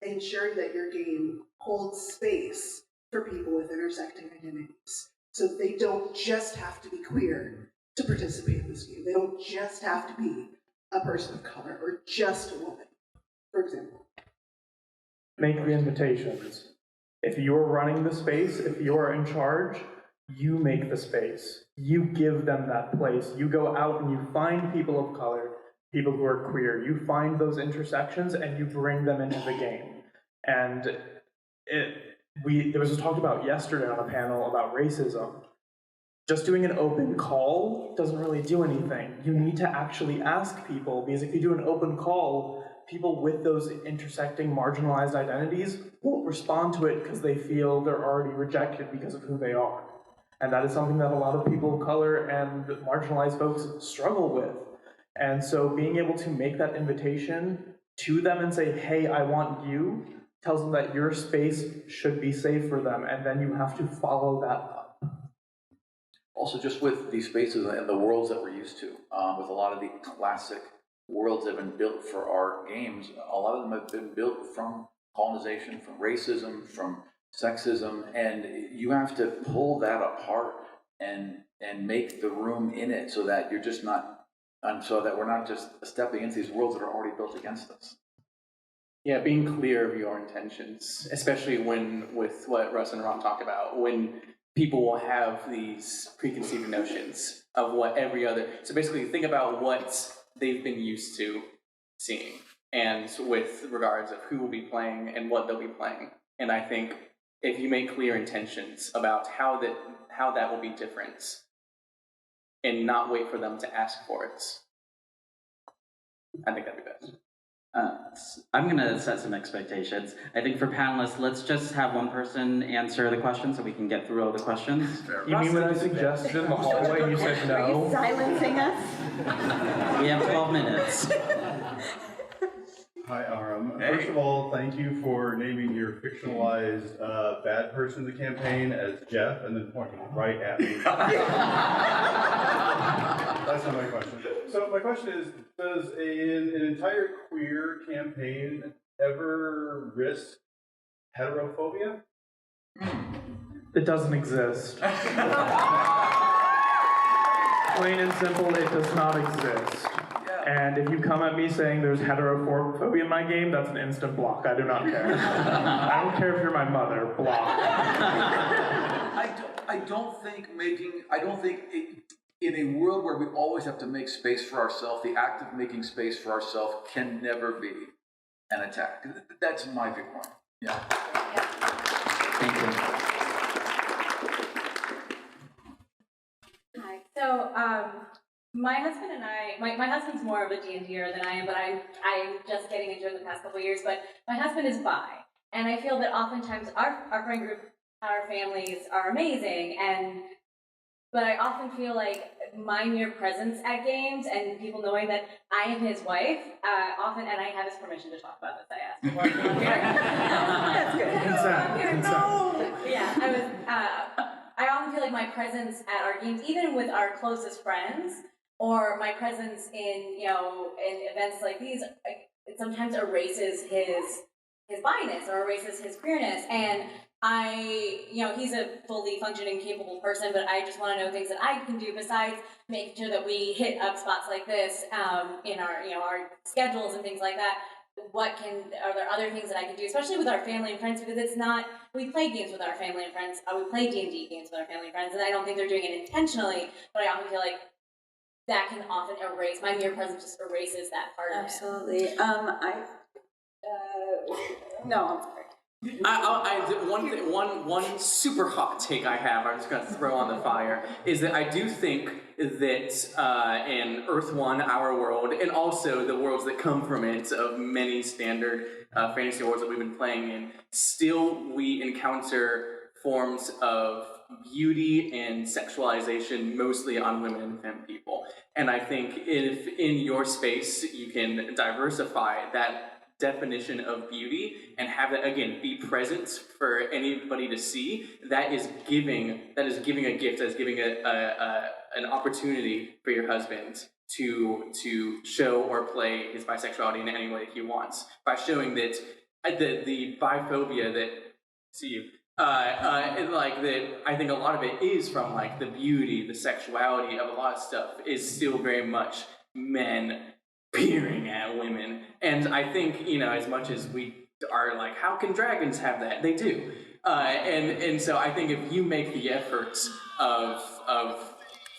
ensuring that your game holds space for people with intersecting identities? So they don't just have to be queer to participate in this game. They don't just have to be a person of color or just a woman, for example. Make the invitations. If you're running the space, if you're in charge, you make the space. You give them that place. You go out and you find people of color, people who are queer. You find those intersections and you bring them into the game. And there was talked about yesterday on a panel about racism. Just doing an open call doesn't really do anything. You need to actually ask people, because if you do an open call, people with those intersecting marginalized identities won't respond to it because they feel they're already rejected because of who they are. And that is something that a lot of people of color and marginalized folks struggle with. And so being able to make that invitation to them and say, hey, I want you, tells them that your space should be safe for them, and then you have to follow that up. Also, just with these spaces and the worlds that we're used to, with a lot of the classic worlds that have been built for our games, a lot of them have been built from colonization, from racism, from sexism, and you have to pull that apart and make the room in it so that you're just not, so that we're not just stepping into these worlds that are already built against us. Yeah, being clear of your intentions, especially with what Russ and Aram talked about, when people will have these preconceived notions of what every other, so basically think about what they've been used to seeing, and with regards of who will be playing and what they'll be playing. And I think if you make clear intentions about how that will be different, and not wait for them to ask for it, I think that'd be best. I'm going to set some expectations. I think for panelists, let's just have one person answer the question so we can get through all the questions. You mean when I suggested in the hallway and you said no? Are you silencing us? We have 12 minutes. Hi, Aram. Hey. First of all, thank you for naming your fictionalized bad person in the campaign as Jeff and then pointing right at me. That's not my question. So my question is, does an entire queer campaign ever risk heterophobia? It doesn't exist. Plain and simple, it does not exist. And if you come at me saying there's heterophobia in my game, that's an instant block. I do not care. I don't care if you're my mother. Block. I don't think in a world where we always have to make space for ourselves, the act of making space for ourselves can never be an attack. That's my viewpoint. Yeah. Thank you. Hi. So, my husband and I, my husband's more of a D&D'er than I am, but I'm just getting into it in the past couple of years, but my husband is bi. And I feel that oftentimes our friend group, our families are amazing, but I often feel like my mere presence at games and people knowing that I am his wife, often, and I have his permission to talk about this, I asked before I came up here. That's good. Consent. No! Yeah, I often feel like my presence at our games, even with our closest friends, or my presence in events like these, it sometimes erases his bi-ness or erases his queerness. And he's a fully functioning, capable person, but I just want to know things that I can do besides making sure that we hit up spots like this in our schedules and things like that. are there other things that I can do, especially with our family and friends, because it's not, we play games with our family and friends, we play D&D games with our family and friends, and I don't think they're doing it intentionally, but I often feel like that can often erase, my mere presence just erases that part of it. Absolutely. No, I'm sorry. One super hot take I have, I'm just going to throw on the fire, is that I do think that in Earth 1, our world, and also the worlds that come from it, of many standard fantasy worlds that we've been playing in, still we encounter forms of beauty and sexualization mostly on women and femme people. And I think if in your space you can diversify that definition of beauty and have that again be present for anybody to see, that is giving a gift, that is giving an opportunity for your husband to show or play his bisexuality in any way he wants, by showing that the biphobia that like that, I think a lot of it is from like the beauty, the sexuality of a lot of stuff is still very much men peering at women. And I think, as much as we are like, how can dragons have that? They do. And so I think if you make the efforts of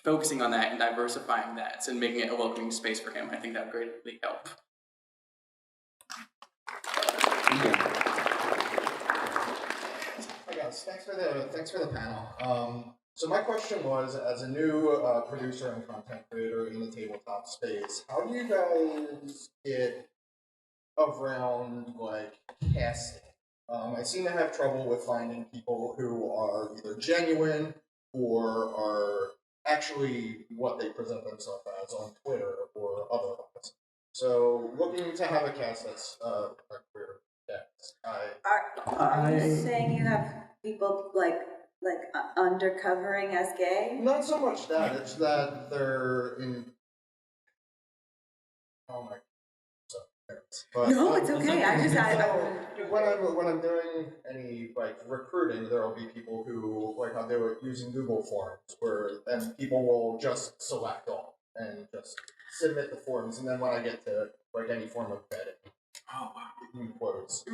focusing on that and diversifying that and making it a welcoming space for him, I think that would greatly help. Hi guys, thanks for the panel. So my question was, as a new producer and content creator in the tabletop space, how do you guys get around like casting? I seem to have trouble with finding people who are either genuine or are actually what they present themselves as on Twitter or otherwise. So looking to have a cast that's a queer cast. Are you saying you have people like undercovering as gay? Not so much that, it's that they're in. Oh my. But, no, it's okay. When I'm doing any like recruiting, there will be people who like how they were using Google Forms, where then people will just select all and just submit the forms, and then when I get to like any form of vetting, in quotes,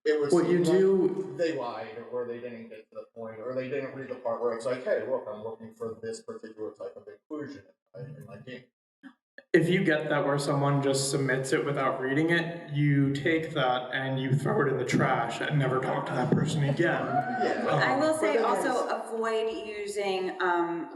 it was what you do. They lied, or they didn't get to the point, or they didn't read the part where it's like, hey, look, I'm looking for this particular type of inclusion in my game. If you get that where someone just submits it without reading it, you take that and you throw it in the trash and never talk to that person again. I will say also avoid using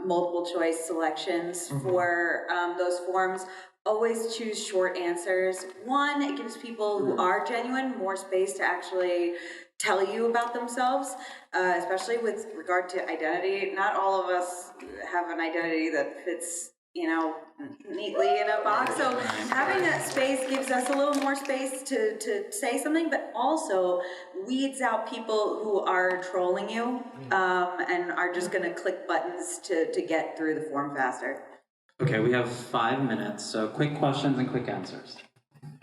multiple choice selections for those forms. Always choose short answers. One, it gives people who are genuine more space to actually tell you about themselves, especially with regard to identity. Not all of us have an identity that fits, neatly in a box. So having that space gives us a little more space to say something, but also weeds out people who are trolling you and are just going to click buttons to get through the form faster. Okay, we have 5 minutes, so quick questions and quick answers. I'm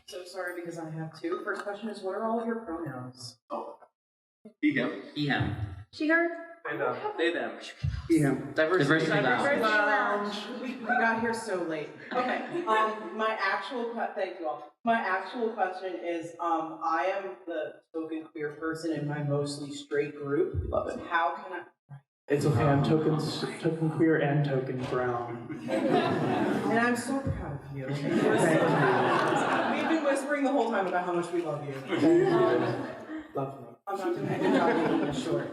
so sorry because I have two. First question is, what are all of your pronouns? He, him. He, him. She, her. They, them. Diversity Lounge. We got here so late. Okay. Thank you all. My actual question is, I am the token queer person in my mostly straight group. Love it. How can I? It's okay. I'm token queer and token brown. And I'm so proud of you. Thank you. We've been whispering the whole time about how much we love you. Thank you. Love me. I'm not doing a good job making it short.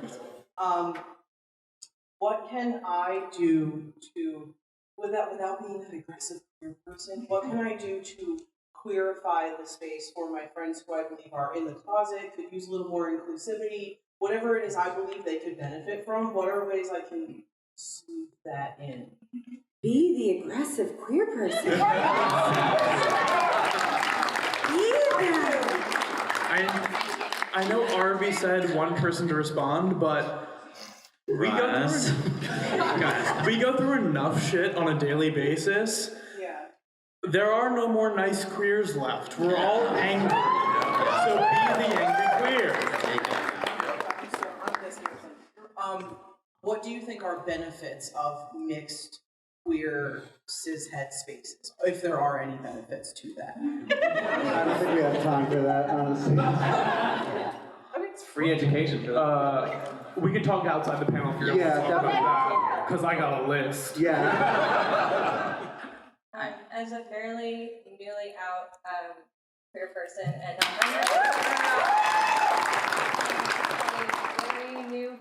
What can I do to, without being an aggressive queer person, what can I do to queerify the space for my friends who I believe are in the closet, could use a little more inclusivity, whatever it is I believe they could benefit from, what are ways I can smooth that in? Be the aggressive queer person. Be that. I know Arvey said one person to respond, but we go through enough shit on a daily basis. Yeah. There are no more nice queers left. We're all angry. So be the angry queer. I'm this person. What do you think are benefits of mixed queer cishet spaces, if there are any benefits to that. I don't think we have time for that, honestly. It's free education for that. We can talk outside the panel if you're Yeah, able to talk about that, because I got a list. Yeah. As a fairly newly out queer person and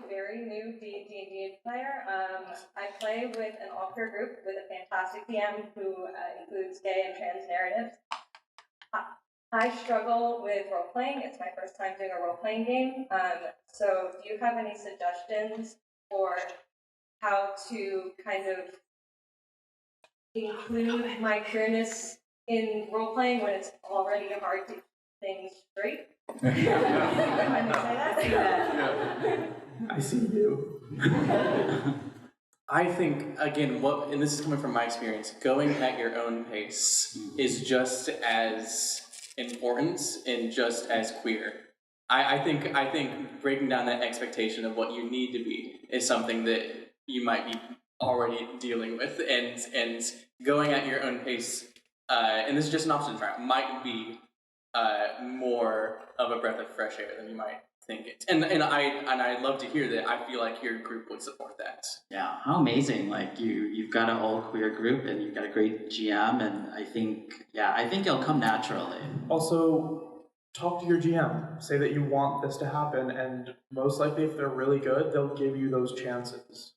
very new D&D player, I play with an all-queer group with a fantastic DM who includes gay and trans narratives. I struggle with role-playing. It's my first time doing a role-playing game. So do you have any suggestions for how to kind of include my queerness in role-playing when it's already hard to keep things straight? I see you. I think, again, and this is coming from my experience, going at your own pace is just as important and just as queer. I think breaking down that expectation of what you need to be is something that you might be already dealing with, and going at your own pace, and this is just an option to try, might be more of a breath of fresh air than you might think it. And I'd love to hear that. I feel like your group would support that. Yeah, how amazing! Like you've got an all queer group and you've got a great GM, and I think it'll come naturally. Also, talk to your GM. Say that you want this to happen, and most likely, if they're really good, they'll give you those chances.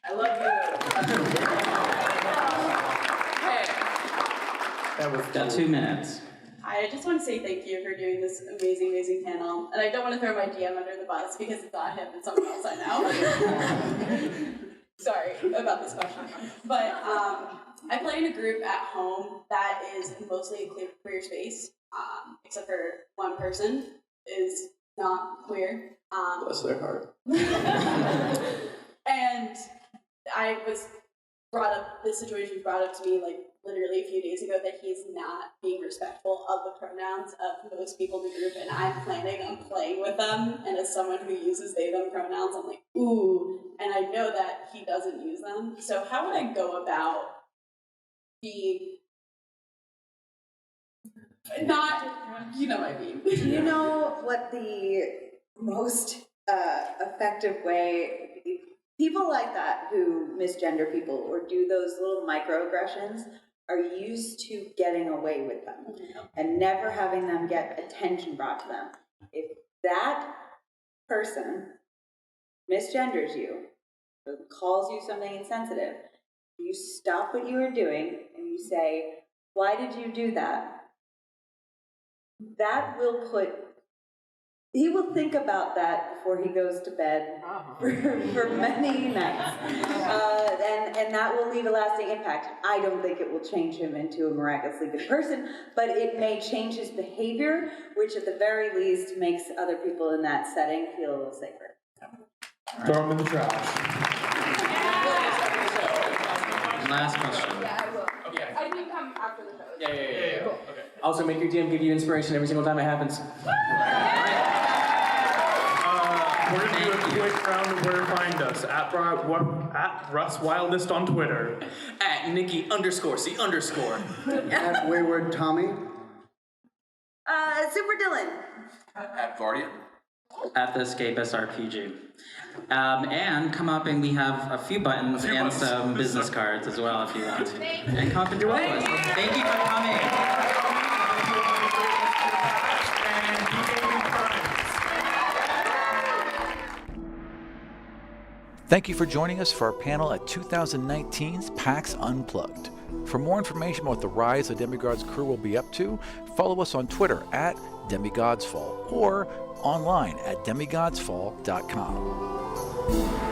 I love you. That was Got 2 minutes. I just want to say thank you for doing this amazing panel. And I don't want to throw my GM under the bus because it's not him, it's someone else I know. Sorry about this question. But I play in a group at home that is mostly a queer space, except for one person is not queer. Bless their heart. And this situation was brought up to me like literally a few days ago that he's not being respectful of the pronouns of most people in the group, and I'm planning on playing with them, and as someone who uses they them pronouns, I'm like, ooh, and I know that he doesn't use them. So how would I go about being not, you know what I mean? Do you know what the most effective way, people like that who misgender people or do those little microaggressions are used to getting away with them and never having them get attention brought to them. If that person misgenders you, or calls you something insensitive, you stop what you are doing and you say, why did you do that? That will he will think about that before he goes to bed for many nights. And that will leave a lasting impact. I don't think it will change him into a miraculously good person, but it may change his behavior, which at the very least makes other people in that setting feel a little safer. Throw him in the trash. Last question. Yeah, I will. Okay. I can come after the show. Yeah. Cool. Okay. Also, make your DM give you inspiration every single time it happens. We're going to do a quick round of where to find us. At Russ Wildest on Twitter. At Niky _C_. At Wayward Tommy. Super Dylan. At Guardian. At the Escapist RPG. And come up and we have a few buttons and some business cards as well if you want. And come up and do it with us. Thank you for coming. Thank you for joining us for our panel at 2019's PAX Unplugged. For more information about what the Rise of Demigods crew will be up to, follow us on Twitter at DemigodsFall or online at demigodsfall.com.